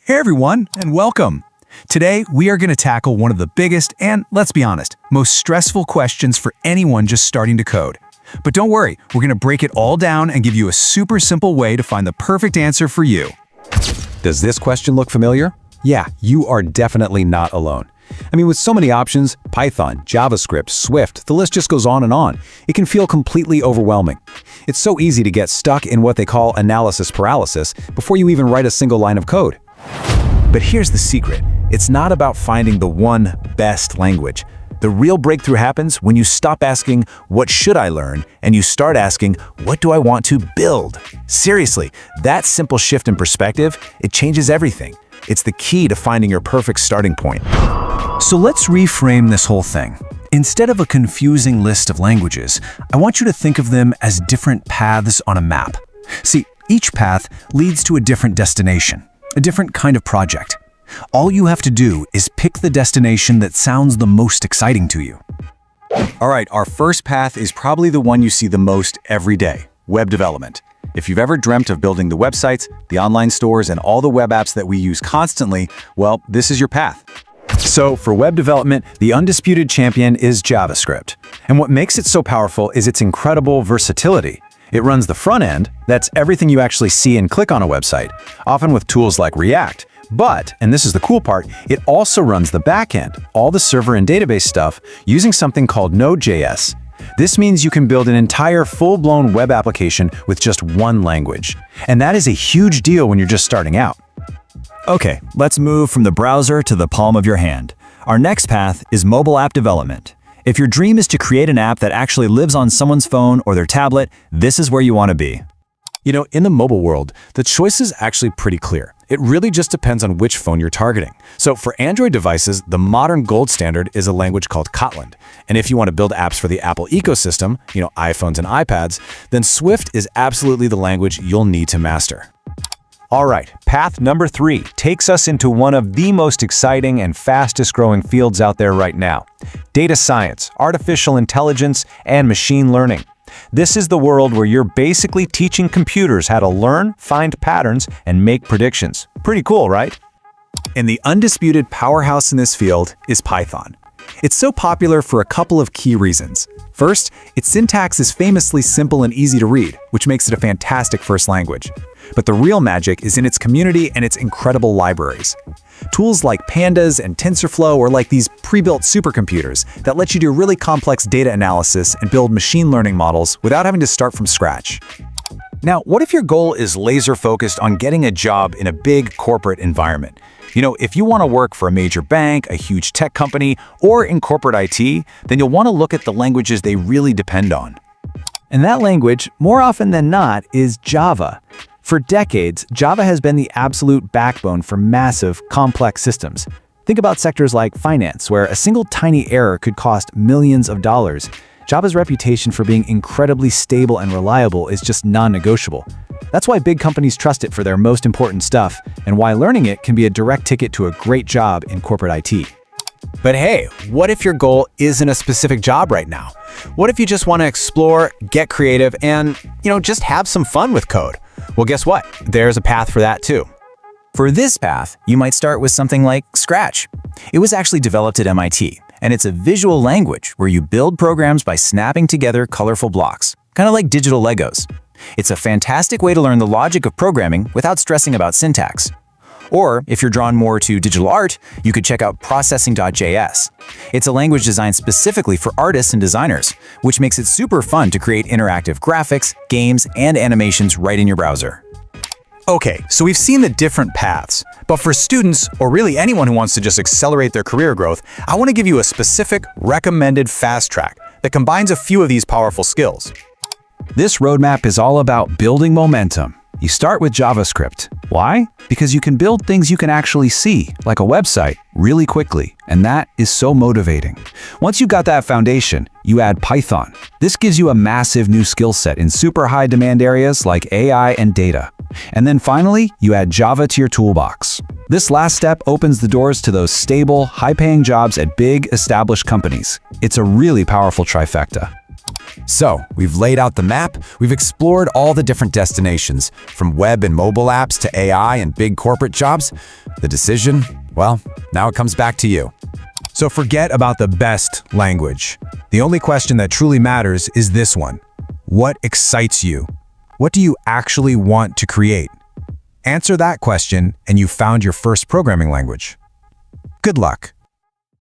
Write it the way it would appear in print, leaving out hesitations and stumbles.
Hey everyone, and welcome! Today, we are going to tackle one of the biggest and, let's be honest, most stressful questions for anyone just starting to code. But don't worry, we're going to break it all down and give you a super simple way to find the perfect answer for you. Does this question look familiar? Yeah, you are definitely not alone. I mean, with so many options, Python, JavaScript, Swift, the list just goes on and on. It can feel completely overwhelming. It's so easy to get stuck in what they call analysis paralysis before you even write a single line of code. But here's the secret. It's not about finding the one best language. The real breakthrough happens when you stop asking, what should I learn? And you start asking, what do I want to build? Seriously, that simple shift in perspective, it changes everything. It's the key to finding your perfect starting point. So let's reframe this whole thing. Instead of a confusing list of languages, I want you to think of them as different paths on a map. See, each path leads to a different destination, a different kind of project. All you have to do is pick the destination that sounds the most exciting to you. All right, our first path is probably the one you see the most every day, web development. If you've ever dreamt of building the websites, the online stores, and all the web apps that we use constantly, well, this is your path. So for web development, the undisputed champion is JavaScript. And what makes it so powerful is its incredible versatility. It runs the front end, that's everything you actually see and click on a website, often with tools like React. But, and this is the cool part, it also runs the back end, all the server and database stuff, using something called Node.js. This means you can build an entire full-blown web application with just one language. And that is a huge deal when you're just starting out. Okay, let's move from the browser to the palm of your hand. Our next path is mobile app development. If your dream is to create an app that actually lives on someone's phone or their tablet, this is where you want to be. You know, in the mobile world, the choice is actually pretty clear. It really just depends on which phone you're targeting. So for Android devices, the modern gold standard is a language called Kotlin. And if you want to build apps for the Apple ecosystem, you know, iPhones and iPads, then Swift is absolutely the language you'll need to master. All right, path number 3 takes us into one of the most exciting and fastest growing fields out there right now: data science, artificial intelligence, and machine learning. This is the world where you're basically teaching computers how to learn, find patterns, and make predictions. Pretty cool, right? And the undisputed powerhouse in this field is Python. It's so popular for a couple of key reasons. First, its syntax is famously simple and easy to read, which makes it a fantastic first language. But the real magic is in its community and its incredible libraries. Tools like Pandas and TensorFlow are like these pre-built supercomputers that let you do really complex data analysis and build machine learning models without having to start from scratch. Now, what if your goal is laser-focused on getting a job in a big corporate environment? You know, if you want to work for a major bank, a huge tech company, or in corporate IT, then you'll want to look at the languages they really depend on. And that language, more often than not, is Java. For decades, Java has been the absolute backbone for massive, complex systems. Think about sectors like finance, where a single tiny error could cost millions of dollars. Java's reputation for being incredibly stable and reliable is just non-negotiable. That's why big companies trust it for their most important stuff, and why learning it can be a direct ticket to a great job in corporate IT. But hey, what if your goal isn't a specific job right now? What if you just want to explore, get creative, and, just have some fun with code? Well, guess what? There's a path for that too. For this path, you might start with something like Scratch. It was actually developed at MIT, and it's a visual language where you build programs by snapping together colorful blocks, kind of like digital Legos. It's a fantastic way to learn the logic of programming without stressing about syntax. Or, if you're drawn more to digital art, you could check out Processing.js. It's a language designed specifically for artists and designers, which makes it super fun to create interactive graphics, games, and animations right in your browser. Okay, so we've seen the different paths, but for students, or really anyone who wants to just accelerate their career growth, I want to give you a specific, recommended fast track that combines a few of these powerful skills. This roadmap is all about building momentum. You start with JavaScript. Why? Because you can build things you can actually see, like a website, really quickly, and that is so motivating. Once you've got that foundation, you add Python. This gives you a massive new skill set in super high demand areas like AI and data. And then finally, you add Java to your toolbox. This last step opens the doors to those stable, high-paying jobs at big, established companies. It's a really powerful trifecta. So, we've laid out the map, we've explored all the different destinations, from web and mobile apps to AI and big corporate jobs. The decision, well, now it comes back to you. So forget about the best language. The only question that truly matters is this one. What excites you? What do you actually want to create? Answer that question and you found your first programming language. Good luck.